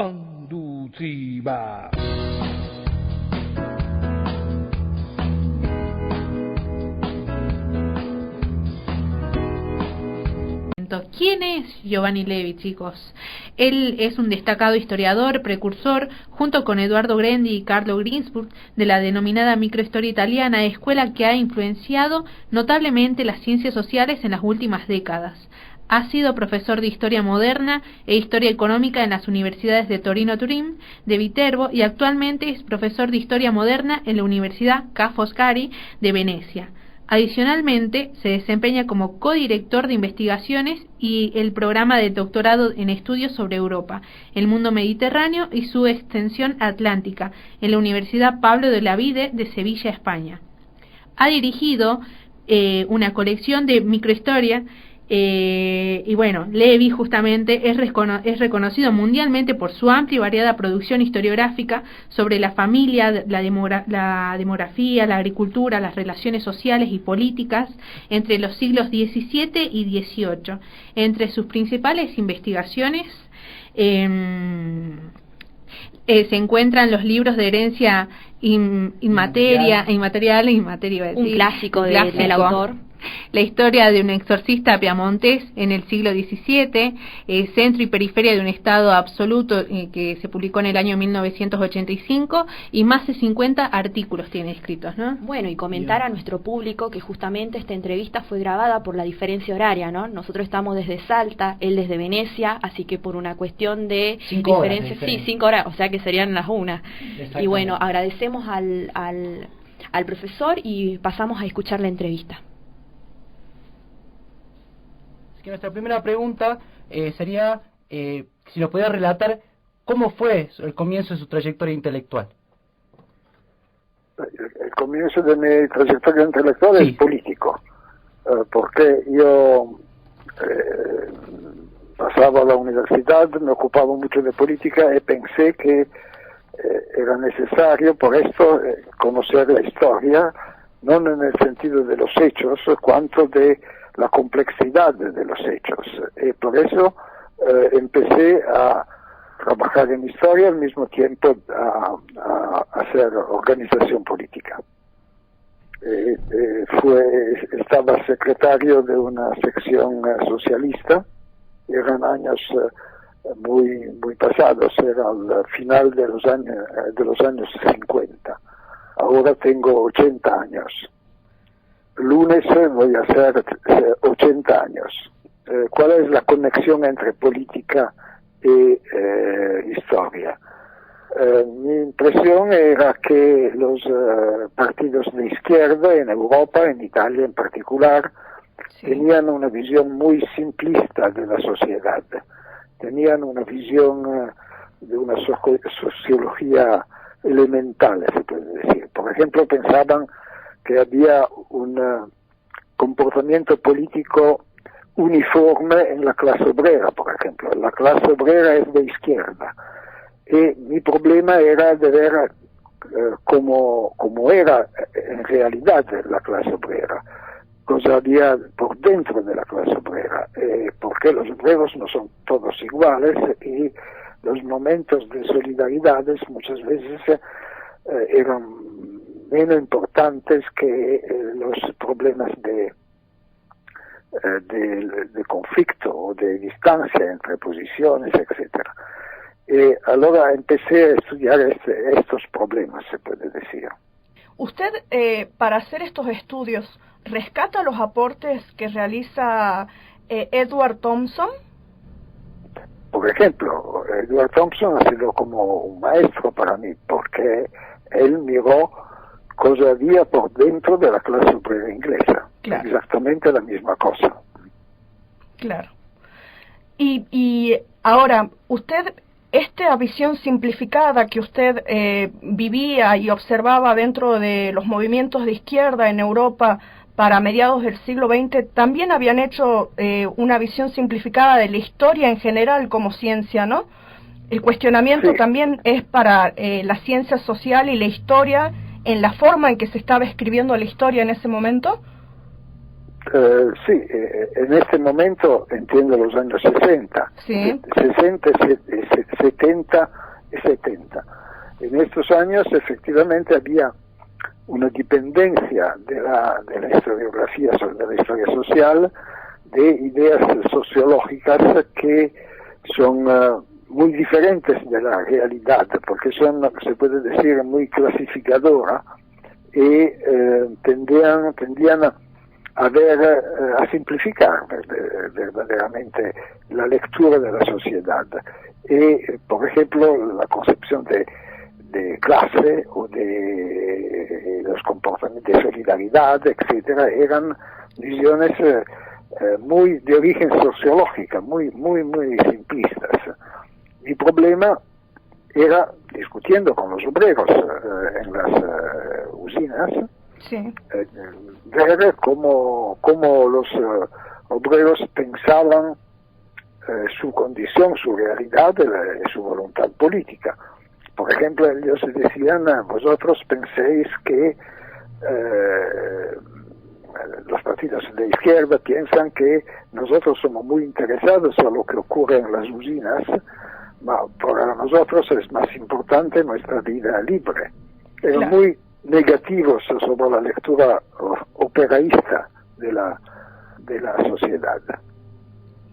Anduziba. ¿Quién es Giovanni Levi, chicos? Él es un destacado historiador, precursor, junto con Eduardo Grendi y Carlo Ginzburg, de la denominada microhistoria italiana, escuela que ha influenciado notablemente las ciencias sociales en las últimas décadas. Ha sido profesor de Historia Moderna e Historia Económica en las universidades de Torino Turín, de Viterbo, y actualmente es profesor de Historia Moderna en la Universidad Ca' Foscari de Venecia. Adicionalmente, se desempeña como codirector de investigaciones y el programa de doctorado en estudios sobre Europa, el mundo mediterráneo y su extensión atlántica en la Universidad Pablo de Olavide de Sevilla, España. Ha dirigido una colección de microhistoria y bueno, Levi justamente es reconocido mundialmente por su amplia y variada producción historiográfica sobre la familia, la demografía, la agricultura, las relaciones sociales y políticas entre los siglos XVII y XVIII. Entre sus principales investigaciones se encuentran los libros de herencia inmaterial, un clásico del autor. La historia de un exorcista piamontés en el siglo XVII, Centro y Periferia de un Estado Absoluto, que se publicó en el año 1985, y más de 50 artículos tiene escritos, ¿no? Bueno, y comentar a nuestro público que justamente esta entrevista fue grabada por la diferencia horaria, ¿no? Nosotros estamos desde Salta, él desde Venecia, así que por una cuestión de 5 horas diferencia, sí, 5 horas, o sea que serían las 1. Y bueno, agradecemos al profesor y pasamos a escuchar la entrevista. Que nuestra primera pregunta sería si nos pudiera relatar cómo fue el comienzo de su trayectoria intelectual. El comienzo de mi trayectoria intelectual sí. Es político, porque yo pasaba a la universidad, me ocupaba mucho de política y pensé que era necesario por esto conocer la historia, no en el sentido de los hechos, cuanto de la complejidad de los hechos. Y por eso empecé a trabajar en historia al mismo tiempo a hacer organización política. Estaba secretario de una sección socialista, eran años muy pasados, era al final de los años 50. Ahora tengo 80 años. Lunes voy a hacer 80 años. ¿Cuál es la conexión entre política y historia? Mi impresión era que los partidos de izquierda en Europa, en Italia en particular, tenían una visión muy simplista de la sociedad. Tenían una visión de una sociología elemental, se puede decir. Por ejemplo, pensaban que había un comportamiento político uniforme en la clase obrera, por ejemplo. La clase obrera es de izquierda. Y mi problema era de ver cómo era en realidad la clase obrera, cosa había por dentro de la clase obrera, porque los obreros no son todos iguales y los momentos de solidaridades muchas veces eran menos importantes que los problemas de conflicto o de distancia entre posiciones, etcétera. Allora empecé a estudiar estos problemas, se puede decir. Usted, para hacer estos estudios, ¿rescata los aportes que realiza Edward Thompson? Por ejemplo, Edward Thompson ha sido como un maestro para mí, porque él miró cosa había por dentro de la clase obrera inglesa. Claro. Exactamente la misma cosa. Claro. Y ahora, usted, esta visión simplificada que usted vivía y observaba dentro de los movimientos de izquierda en Europa para mediados del siglo XX, también habían hecho una visión simplificada de la historia en general como ciencia, ¿no? El cuestionamiento también es para la ciencia social y la historia en la forma en que se estaba escribiendo la historia en ese momento. Sí, en este momento entiendo los años 60, sí. 60, 70 y 70. En estos años efectivamente había una dependencia de la historiografía, de la historia social, de ideas sociológicas que son muy diferentes de la realidad, porque son, se puede decir, muy clasificadoras y tendían a simplificar verdaderamente la lectura de la sociedad. Y, por ejemplo, la concepción de clase o de los comportamientos de solidaridad, etcétera, eran visiones muy de origen sociológica, muy simplistas. Mi problema era, discutiendo con los obreros en las usinas, Sí. ver cómo los obreros pensaban su condición, su realidad y su voluntad política. Por ejemplo, ellos decían, vosotros penséis que los partidos de izquierda piensan que nosotros somos muy interesados en lo que ocurre en las usinas, pero para nosotros es más importante nuestra vida libre. Eran Claro. muy negativos sobre la lectura operaísta de la sociedad.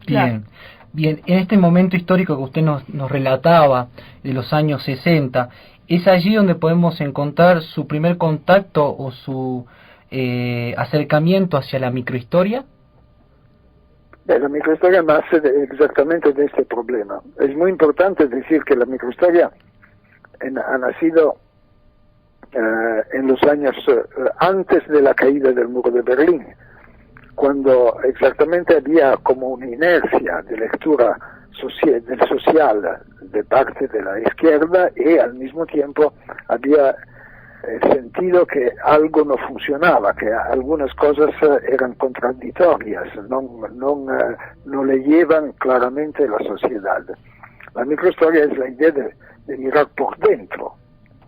Bien, bien. En este momento histórico que usted nos relataba, de los años 60, ¿es allí donde podemos encontrar su primer contacto o su acercamiento hacia la microhistoria? La microhistoria nace exactamente de este problema. Es muy importante decir que la microhistoria ha nacido en los años antes de la caída del muro de Berlín, cuando exactamente había como una inercia de lectura del social de parte de la izquierda y al mismo tiempo había sentido que algo no funcionaba, que algunas cosas eran contradictorias, no le llevan claramente la sociedad. La microhistoria es la idea de mirar por dentro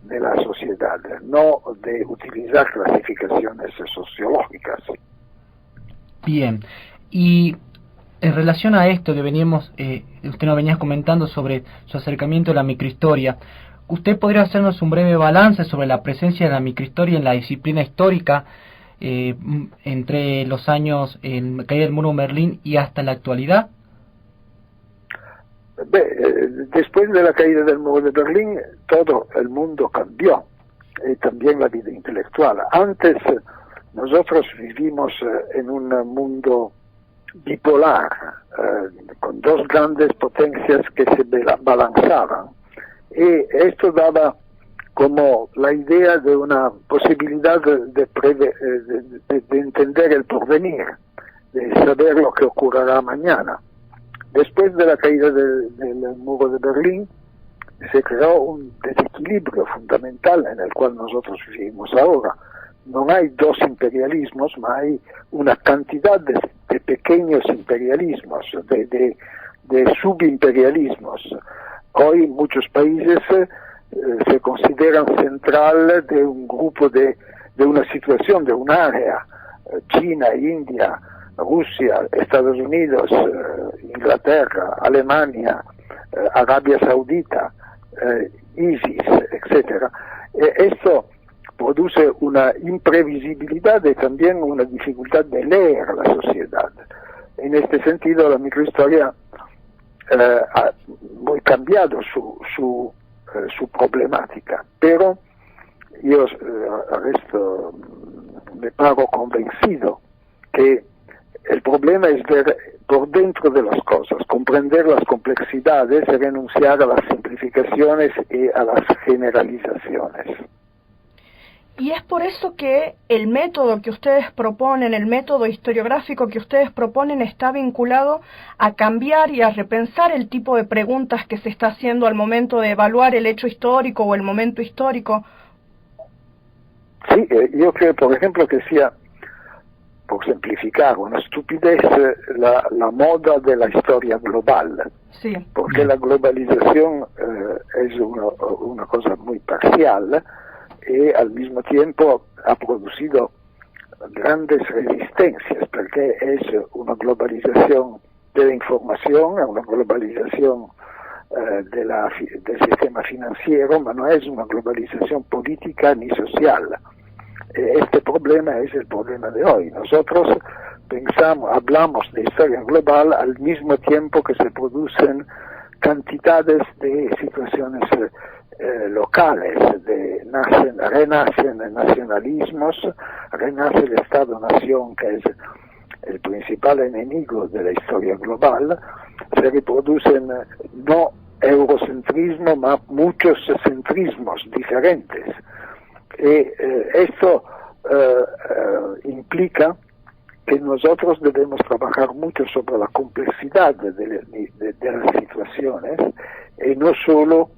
de la sociedad, no de utilizar clasificaciones sociológicas. Bien, y en relación a esto que veníamos, usted nos venía comentando sobre su acercamiento a la microhistoria, ¿usted podría hacernos un breve balance sobre la presencia de la microhistoria en la disciplina histórica entre los años en la caída del muro de Berlín y hasta la actualidad? Después de la caída del muro de Berlín, todo el mundo cambió, y también la vida intelectual. Antes nosotros vivimos en un mundo bipolar, con dos grandes potencias que se balanzaban, y esto daba como la idea de una posibilidad de entender el porvenir, de saber lo que ocurrirá mañana. Después de la caída del muro de Berlín, se creó un desequilibrio fundamental en el cual nosotros vivimos ahora. No hay dos imperialismos, pero hay una cantidad de pequeños imperialismos, de subimperialismos. Hoy muchos países se consideran central de un grupo, de una situación, de un área. China, India, Rusia, Estados Unidos, Inglaterra, Alemania, Arabia Saudita, ISIS, etc. Esto produce una imprevisibilidad y también una dificultad de leer la sociedad. En este sentido, la microhistoria ha muy cambiado su problemática, pero yo me paro convencido que el problema es ver por dentro de las cosas, comprender las complejidades y renunciar a las simplificaciones y a las generalizaciones. Y es por eso que el método que ustedes proponen, el método historiográfico que ustedes proponen, está vinculado a cambiar y a repensar el tipo de preguntas que se está haciendo al momento de evaluar el hecho histórico o el momento histórico. Sí, yo creo, por ejemplo, que sea, por simplificar, una estupidez la moda de la historia global. Sí. Porque la globalización es una cosa muy parcial y al mismo tiempo ha producido grandes resistencias, perché è una globalizzazione dell'informazione, è una globalizzazione del sistema financiero, ma non è una globalización política ni social. Este problema es el problema de hoy. Nosotros hablamos de historia global al mismo tiempo que se producen cantidades de situaciones locales, renacen nacionalismos, renace el Estado-Nación, que es el principal enemigo de la historia global, se reproducen no eurocentrismo, ma muchos centrismos diferentes. Y esto implica que nosotros debemos trabajar mucho sobre la complejidad de las situaciones y no solo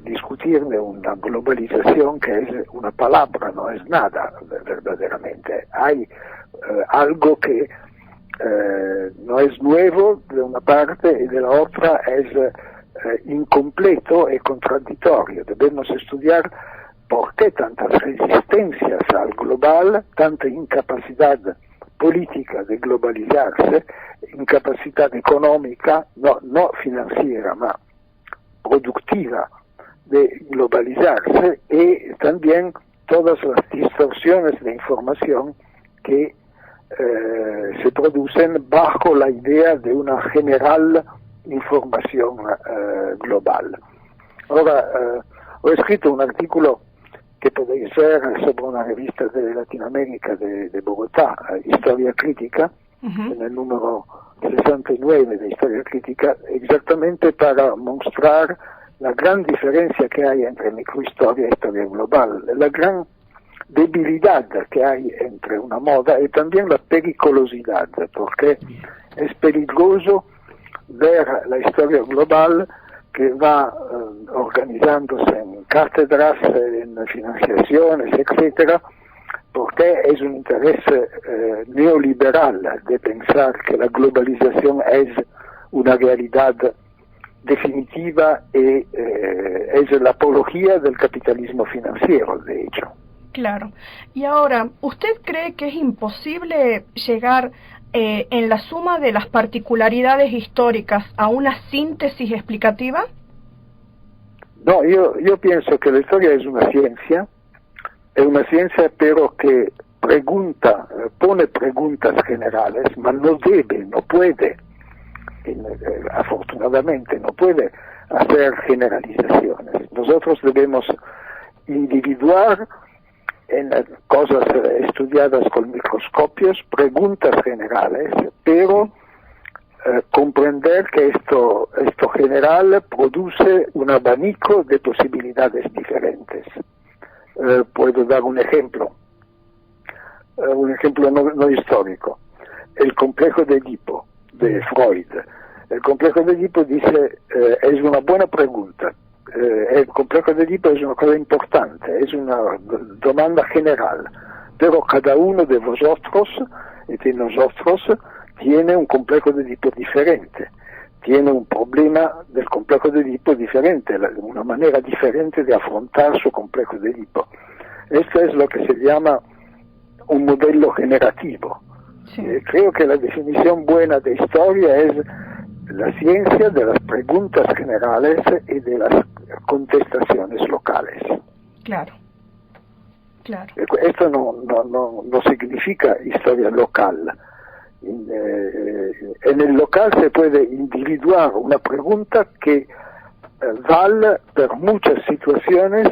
discutir de una globalización que es una palabra, no es nada verdaderamente. Hay algo que no es nuevo de una parte y de la otra es incompleto y contradictorio. Debemos estudiar por qué tantas resistencias al global, tanta incapacidad política de globalizarse, incapacidad económica, no financiera, ma productiva de globalizarse, y también todas las distorsiones de información que se producen bajo la idea de una general información global. Ahora, he escrito un artículo que podéis ver sobre una revista de Latinoamérica de Bogotá, Historia Crítica, en el número 69 de Historia Crítica, exactamente para mostrar la gran diferencia que hay entre microhistoria y historia global, la gran debilidad que hay entre una moda y también la periculosidad, porque es peligroso ver la historia global que va organizándose en cátedras, en financiaciones, etcétera, porque es un interés neoliberal de pensar que la globalización es una realidad definitiva y es la apología del capitalismo financiero, de hecho. Claro. Y ahora, ¿usted cree que es imposible llegar en la suma de las particularidades históricas a una síntesis explicativa? No, yo pienso que la historia es una ciencia pero que pone preguntas generales, pero no puede, afortunadamente, no puede hacer generalizaciones. Nosotros debemos individuar en cosas estudiadas con microscopios, preguntas generales, pero comprender que esto general produce un abanico de posibilidades diferentes. Puedo dar un ejemplo no histórico. El complejo de Edipo, de Freud. El complejo de Edipo dice, es una buena pregunta. El complejo de Edipo es una cosa importante, es una demanda general, pero cada uno de vosotros y de nosotros tiene un complejo de Edipo diferente, tiene un problema del complejo de Edipo diferente, una manera diferente de afrontar su complejo de Edipo. Esto es lo que se llama un modelo generativo. Sí. Creo que la definición buena de historia es la ciencia de las preguntas generales y de las contestaciones locales. Claro. Esto no significa historia local. En el local se puede individuar una pregunta que vale por muchas situaciones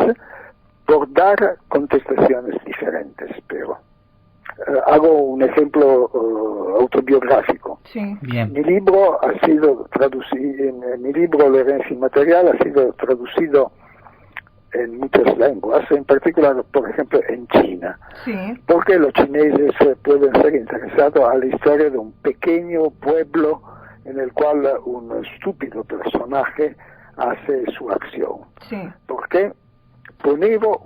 por dar contestaciones diferentes, pero hago un ejemplo autobiográfico. Sí. Bien. Mi libro ha sido traducido, mi libro La herencia inmaterial ha sido traducido en muchas lenguas, en particular, por ejemplo, en China. Sí. Porque los chineses pueden ser interesados a la historia de un pequeño pueblo en el cual un estúpido personaje hace su acción. Sí. Porque poneva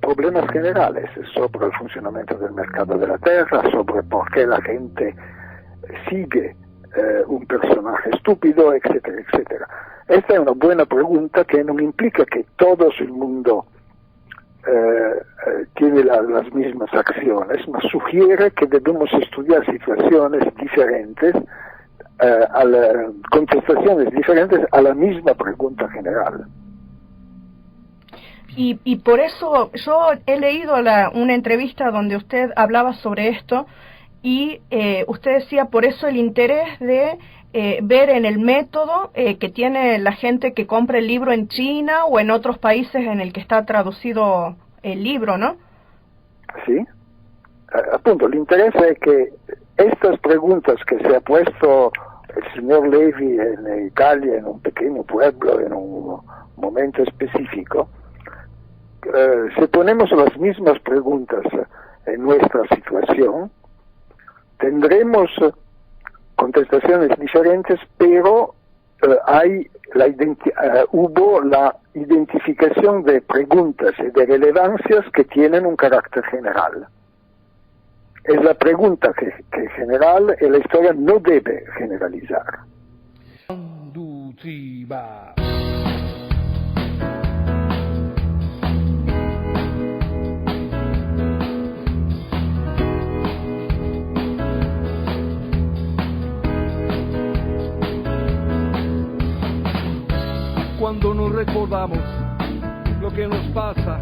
problemas generales sobre el funcionamiento del mercado de la tierra, sobre por qué la gente sigue un personaje estúpido, etcétera, etcétera. Esta es una buena pregunta que no implica que todo el mundo tiene las mismas acciones, mas sugiere que debemos estudiar situaciones diferentes, contestaciones diferentes a la misma pregunta general. Y por eso yo he leído una entrevista donde usted hablaba sobre esto y usted decía, por eso el interés de ver en el método que tiene la gente que compra el libro en China o en otros países en el que está traducido el libro, ¿no? Sí, appunto, el interés es que estas preguntas que se ha puesto el señor Levi en Italia, en un pequeño pueblo, en un momento específico, si ponemos las mismas preguntas en nuestra situación, tendremos contestaciones diferentes, pero hubo la identificación de preguntas y de relevancias que tienen un carácter general. Es la pregunta que general y la historia no debe generalizar. Cuando nos recordamos lo que nos pasa,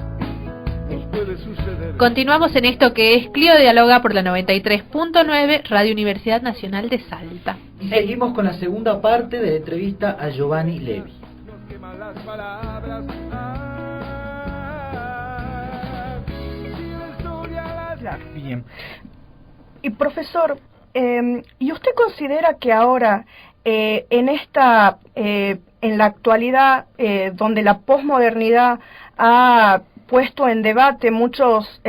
nos puede suceder. Continuamos en esto que es Clio Dialoga por la 93.9 Radio Universidad Nacional de Salta. Y seguimos con la segunda parte de la entrevista a Giovanni Levi. Nos queman las palabras. Bien. Y profesor, ¿y usted considera que ahora en la actualidad, donde la posmodernidad ha puesto en debate muchos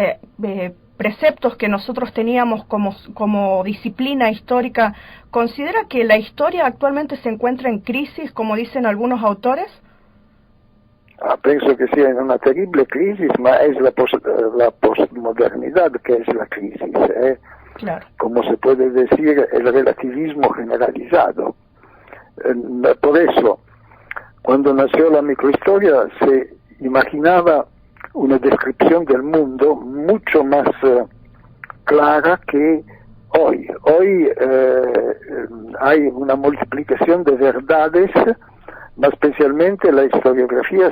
preceptos que nosotros teníamos como disciplina histórica, ¿considera que la historia actualmente se encuentra en crisis, como dicen algunos autores? Penso que sia in una terrible crisis, ma es la postmodernidad que es la crisis. Claro. Como se puede decir, el relativismo generalizado. Por eso, cuando nació la microhistoria, se imaginaba una descripción del mundo mucho más clara que hoy. Hoy hay una multiplicación de verdades, ma especialmente la historiografía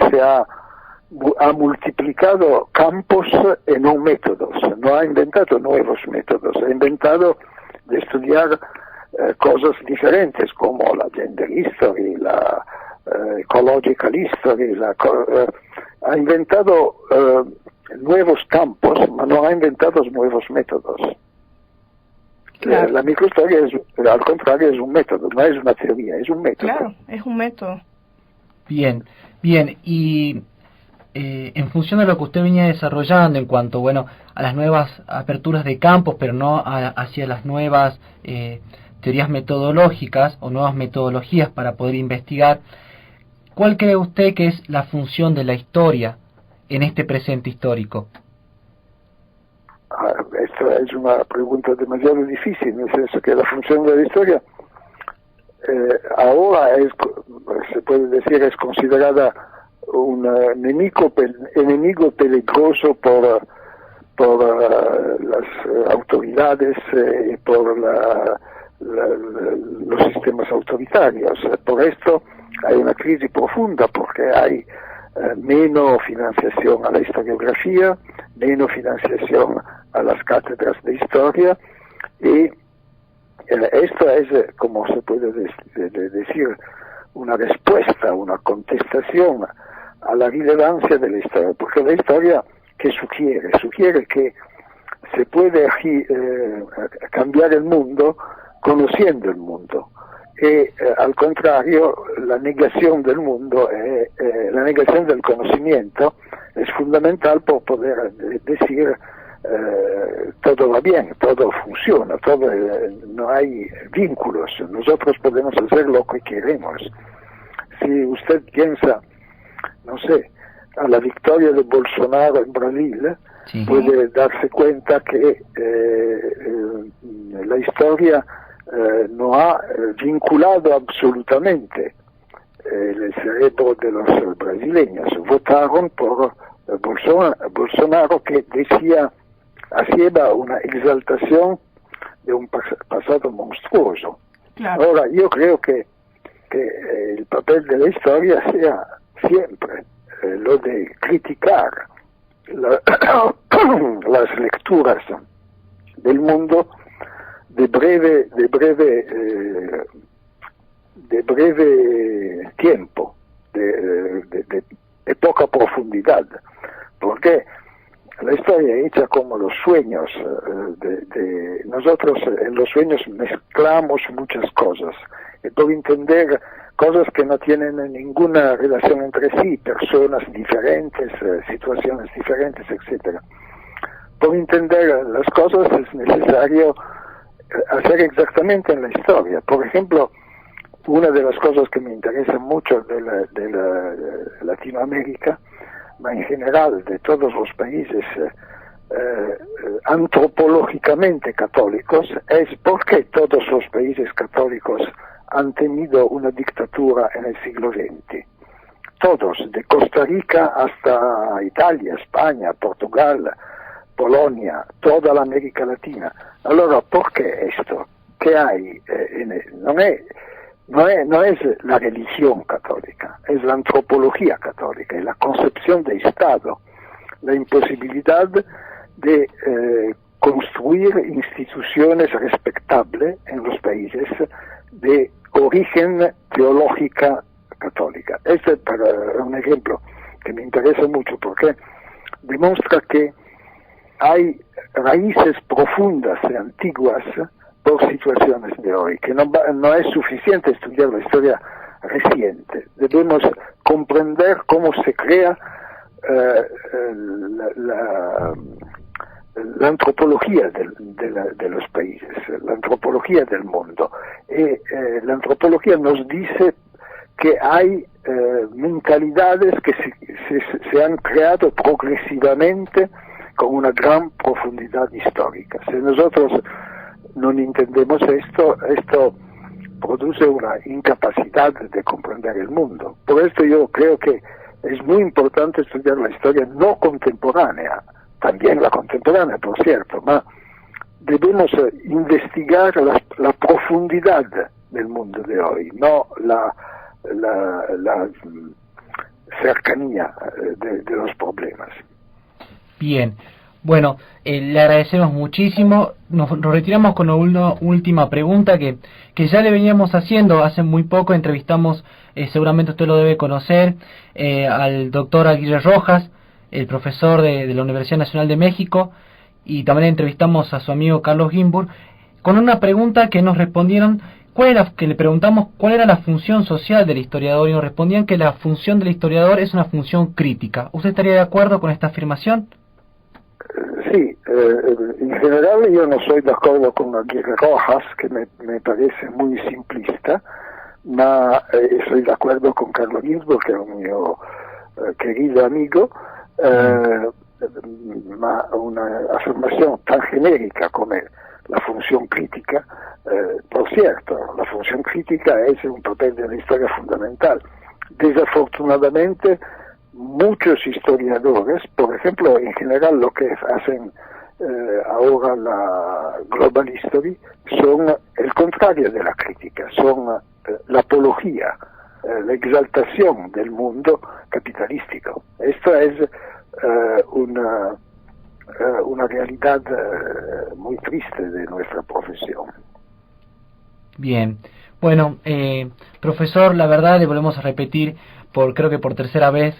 ha multiplicado campos y no métodos. No ha inventado nuevos métodos, ha inventado de estudiar cosas diferentes como la gender history, la ecological history, ha inventado nuevos campos, ma no ha inventado nuevos métodos. Claro. La microhistoria al contrario es un método, no es una teoría, es un método. Claro, es un método. Bien, y en función de lo que usted venía desarrollando en cuanto, bueno, a las nuevas aperturas de campos, pero no hacia las nuevas teorías metodológicas o nuevas metodologías para poder investigar, ¿cuál cree usted que es la función de la historia en este presente histórico? Esta es una pregunta demasiado difícil, en el senso que la función de la historia ahora se puede decir, es considerada un enemigo peligroso por las autoridades y por los sistemas autoritarios. Por esto hay una crisis profunda, porque hay menos financiación a la historiografía, menos financiación a las cátedras de historia, y esto es, como se puede decir, una respuesta, una contestación a la relevancia de la historia, porque la historia, ¿qué sugiere? Sugiere que se puede cambiar el mundo conociendo el mundo, y al contrario, la negación del mundo, la negación del conocimiento es fundamental por poder decir todo va bien, todo funciona, no hay vínculos, nosotros podemos hacer lo que queremos. Si usted piensa, no sé, a la victoria de Bolsonaro en Brasil, sí, puede darse cuenta que la historia no ha vinculado absolutamente el cerebro de los brasileños. Votaron por Bolsonaro que hacía una exaltación de un pasado monstruoso. Claro. Ahora, yo creo que el papel de la historia sea siempre lo de criticar las lecturas del mundo de breve tiempo, de poca profundidad, porque la historia hecha como los sueños, nosotros en los sueños mezclamos muchas cosas, y por entender cosas que no tienen ninguna relación entre sí, personas diferentes, situaciones diferentes, etc. Por entender las cosas es necesario hacer exactamente en la historia. Por ejemplo, una de las cosas que me interesa mucho de la Latinoamérica, en general de todos los países antropológicamente católicos, es por qué todos los países católicos han tenido una dictadura en el siglo XX. Todos, de Costa Rica hasta Italia, España, Portugal, Polonia, toda la América Latina. Allora, ¿por qué esto? ¿Qué hay? No es la religión católica, es la antropología católica, es la concepción de Estado, la imposibilidad de construir instituciones respetables en los países de origen teológica católica. Este es para un ejemplo que me interesa mucho porque demuestra que hay raíces profundas y antiguas por situaciones de hoy, que no es suficiente estudiar la historia reciente, debemos comprender cómo se crea la antropología de los países, la antropología del mundo. Y la antropología nos dice que hay mentalidades que se han creado progresivamente con una gran profundidad histórica. Si nosotros no entendemos esto produce una incapacidad de comprender el mundo. Por esto yo creo que es muy importante estudiar la historia no contemporánea, también la contemporánea, por cierto, pero debemos investigar la profundidad del mundo de hoy, no la cercanía de los problemas. Bien, bueno, le agradecemos muchísimo. Nos retiramos con una última pregunta que ya le veníamos haciendo hace muy poco. Entrevistamos, seguramente usted lo debe conocer, al doctor Aguirre Rojas, el profesor de la Universidad Nacional de México, y también entrevistamos a su amigo Carlos Ginzburg, con una pregunta que nos respondieron, que le preguntamos cuál era la función social del historiador, y nos respondían que la función del historiador es una función crítica. ¿Usted estaría de acuerdo con esta afirmación? Sí, en general yo no soy de acuerdo con Aguirre Rojas, que me parece muy simplista, pero estoy de acuerdo con Carlos Ginzburg, que es un mío querido amigo, una afirmación tan genérica como la función crítica, por cierto, la función crítica es un papel de la historia fundamental. Desafortunadamente, muchos historiadores, por ejemplo, en general lo que hacen ahora la Global History, son el contrario de la crítica, son la apología, la exaltación del mundo capitalístico. Esta es una realidad muy triste de nuestra profesión. Bien, bueno, profesor, la verdad le volvemos a repetir, creo que por tercera vez,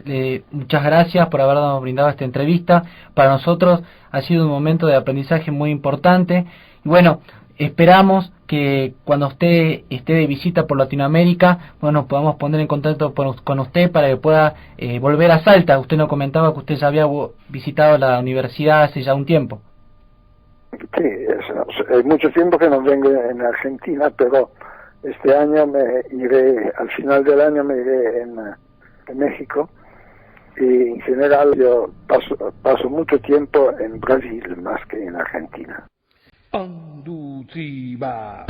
muchas gracias por habernos brindado esta entrevista. Para nosotros ha sido un momento de aprendizaje muy importante, y bueno, esperamos que cuando usted esté de visita por Latinoamérica, bueno, podamos poner en contacto con usted para que pueda volver a Salta. Usted nos comentaba que usted ya había visitado la universidad hace ya un tiempo. Sí, hay mucho tiempo que no vengo en Argentina, pero este año al final del año me iré en México, y en general yo paso mucho tiempo en Brasil más que en Argentina. Andutriba.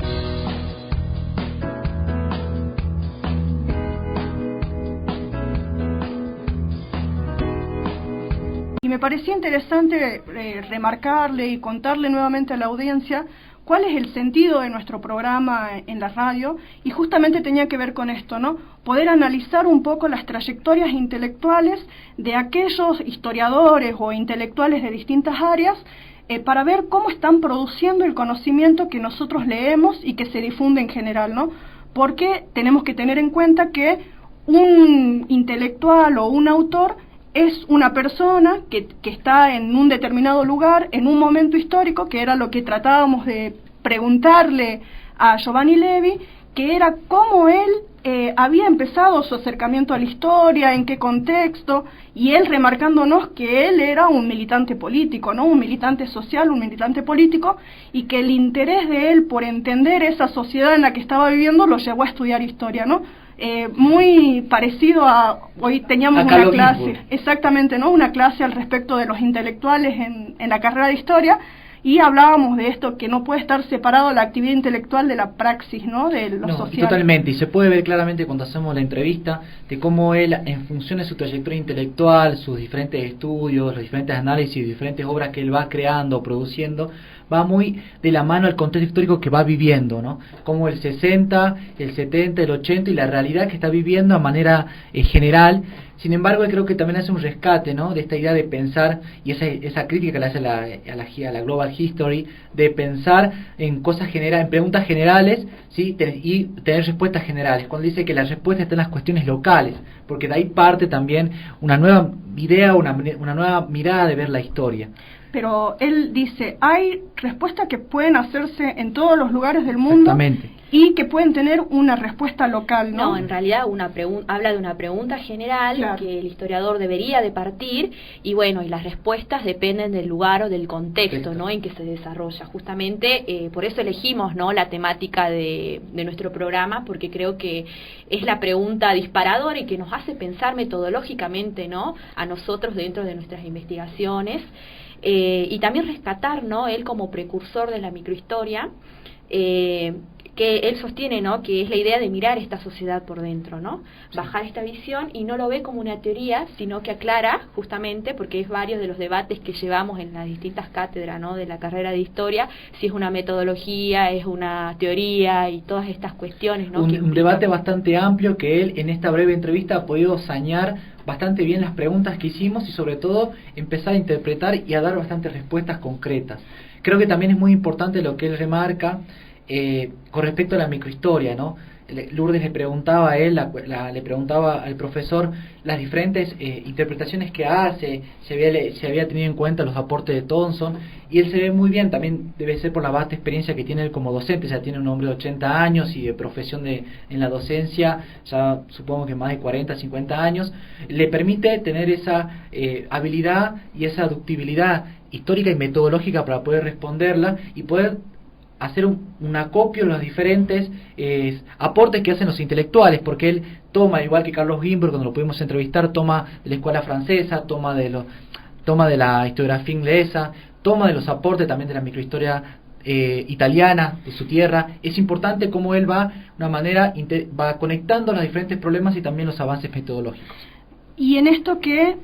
me parecía interesante remarcarle y contarle nuevamente a la audiencia cuál es el sentido de nuestro programa en la radio, y justamente tenía que ver con esto, ¿no? Poder analizar un poco las trayectorias intelectuales de aquellos historiadores o intelectuales de distintas áreas, para ver cómo están produciendo el conocimiento que nosotros leemos y que se difunde en general, ¿no? Porque tenemos que tener en cuenta que un intelectual o un autor es una persona que está en un determinado lugar, en un momento histórico, que era lo que tratábamos de preguntarle a Giovanni Levi, que era cómo él había empezado su acercamiento a la historia, en qué contexto, y él remarcándonos que él era un militante político, ¿no? Un militante social, un militante político, y que el interés de él por entender esa sociedad en la que estaba viviendo lo llevó a estudiar historia, ¿no? Muy parecido a, hoy teníamos una clase, exactamente, ¿no? Una clase al respecto de los intelectuales en la carrera de historia, y hablábamos de esto, que no puede estar separado la actividad intelectual de la praxis, ¿no? De lo social. Totalmente, y se puede ver claramente cuando hacemos la entrevista de cómo él, en función de su trayectoria intelectual, sus diferentes estudios, los diferentes análisis, diferentes obras que él va creando, produciendo, va muy de la mano al contexto histórico que va viviendo, ¿no? Como el 60, el 70, el 80 y la realidad que está viviendo a manera general. Sin embargo, creo que también hace un rescate, ¿no? De esta idea de pensar, y esa crítica que le hace a la Global History, de pensar en cosas generales, en preguntas generales, ¿sí? Y tener respuestas generales. Cuando dice que la respuesta está en las cuestiones locales, porque de ahí parte también una nueva idea, una nueva mirada de ver la historia. Pero él dice, hay respuestas que pueden hacerse en todos los lugares del mundo. Exactamente. Y que pueden tener una respuesta local, ¿no? No, en realidad habla de una pregunta general, claro, que el historiador debería de partir, y bueno, y las respuestas dependen del lugar o del contexto, ¿no? En que se desarrolla. Justamente por eso elegimos, ¿no? La temática de nuestro programa, porque creo que es la pregunta disparadora y que nos hace pensar metodológicamente, ¿no? A nosotros dentro de nuestras investigaciones. Y también rescatar, ¿no? Él como precursor de la microhistoria, que él sostiene, ¿no? Que es la idea de mirar esta sociedad por dentro, ¿no? Sí. Bajar esta visión, y no lo ve como una teoría, sino que aclara, justamente, porque es varios de los debates que llevamos en las distintas cátedras, ¿no? De la carrera de historia, si es una metodología, es una teoría, y todas estas cuestiones, ¿no? Un debate bastante amplio que él en esta breve entrevista ha podido sanear bastante bien las preguntas que hicimos, y sobre todo empezar a interpretar y a dar bastantes respuestas concretas. Creo que también es muy importante lo que él remarca con respecto a la microhistoria, ¿no? Lourdes le preguntaba a él, le preguntaba al profesor las diferentes interpretaciones que hace, si había tenido en cuenta los aportes de Thompson, y él se ve muy bien, también debe ser por la vasta experiencia que tiene él como docente, ya tiene un hombre de 80 años y de profesión en la docencia, ya supongo que más de 40, 50 años, le permite tener esa habilidad y esa ductibilidad histórica y metodológica para poder responderla y poder hacer un acopio de los diferentes aportes que hacen los intelectuales, porque él toma, igual que Carlos Ginzburg, cuando lo pudimos entrevistar, toma de la escuela francesa, toma de la historiografía inglesa, toma de los aportes también de la microhistoria italiana, de su tierra. Es importante cómo él va va conectando los diferentes problemas y también los avances metodológicos. Y en esto que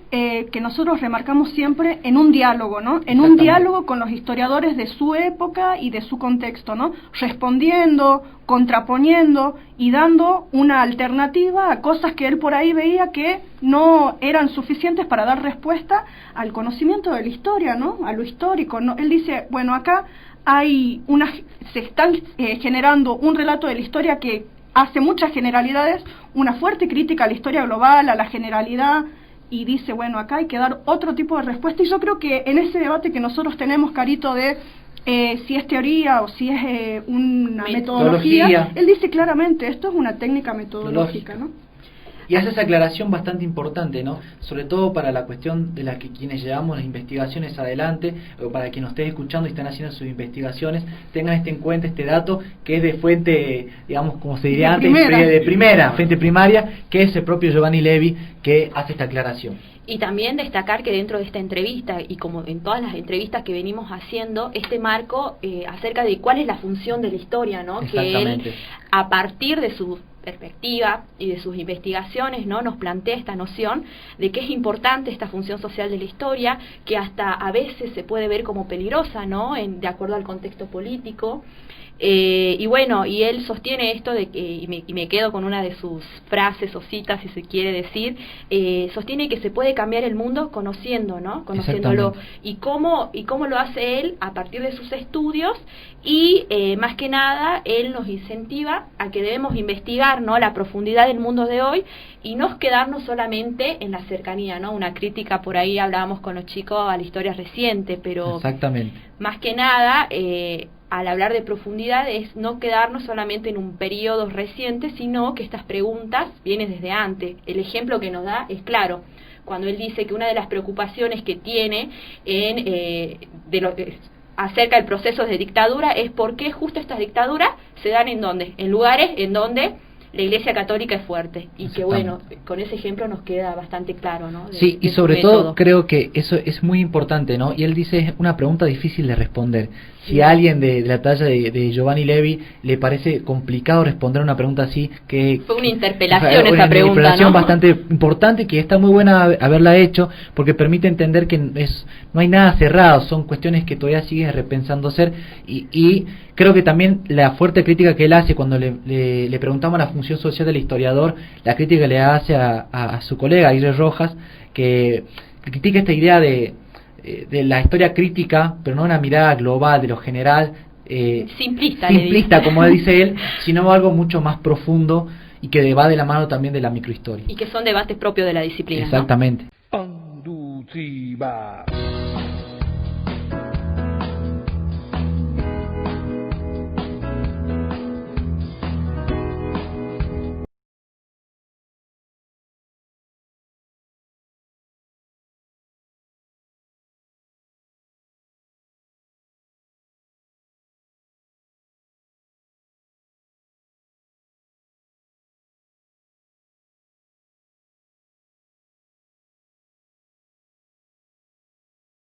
nosotros remarcamos siempre, en un diálogo, ¿no? En un diálogo con los historiadores de su época y de su contexto, ¿no? Respondiendo, contraponiendo y dando una alternativa a cosas que él por ahí veía que no eran suficientes para dar respuesta al conocimiento de la historia, ¿no? A lo histórico, ¿no? Él dice, bueno, acá se están generando un relato de la historia que hace muchas generalidades, una fuerte crítica a la historia global, a la generalidad, y dice, bueno, acá hay que dar otro tipo de respuesta. Y yo creo que en ese debate que nosotros tenemos, Carito, de si es teoría o si es una metodología, él dice claramente, esto es una técnica metodológica, ¿no? Y hace esa aclaración bastante importante, ¿no? Sobre todo para la cuestión de la que quienes llevamos las investigaciones adelante, o para quienes nos estén escuchando y están haciendo sus investigaciones, tengan en cuenta este dato que es de fuente, digamos, como se diría antes, de primera, fuente primaria, que es el propio Giovanni Levi que hace esta aclaración. Y también destacar que dentro de esta entrevista, y como en todas las entrevistas que venimos haciendo, este marco acerca de cuál es la función de la historia, ¿no? Que él, a partir de sus perspectiva y de sus investigaciones, ¿no? Nos plantea esta noción de que es importante esta función social de la historia, que hasta a veces se puede ver como peligrosa, ¿no? De acuerdo al contexto político. Y bueno, y él sostiene esto de que, y me quedo con una de sus frases o citas, si se quiere decir, sostiene que se puede cambiar el mundo conociendo, ¿no? Conociéndolo. Y cómo lo hace él a partir de sus estudios, y más que nada él nos incentiva a que debemos investigar, ¿no? La profundidad del mundo de hoy y no quedarnos solamente en la cercanía, ¿no? Una crítica por ahí, hablábamos con los chicos, a la historia reciente, pero exactamente, más que nada al hablar de profundidad es no quedarnos solamente en un periodo reciente, sino que estas preguntas vienen desde antes. El ejemplo que nos da es claro, cuando él dice que una de las preocupaciones que tiene acerca del proceso de dictadura es por qué justo estas dictaduras se dan en lugares en donde la Iglesia Católica es fuerte, y que bueno, con ese ejemplo nos queda bastante claro, ¿no? Sí, y sobre todo creo que eso es muy importante, ¿no? Y él dice, es una pregunta difícil de responder. Si a alguien de la talla de Giovanni Levi le parece complicado responder una pregunta así, que fue una interpelación esa pregunta, una interpelación ¿no? bastante importante, que está muy buena haberla hecho, porque permite entender que no hay nada cerrado, son cuestiones que todavía siguen repensándose, y creo que también la fuerte crítica que él hace cuando le preguntamos la función social del historiador, la crítica que le hace a su colega Aguirre Rojas, que critica esta idea de la historia crítica, pero no una mirada global de lo general, simplista como dice él, sino algo mucho más profundo y que va de la mano también de la microhistoria. Y que son debates propios de la disciplina. Exactamente. Anduciba.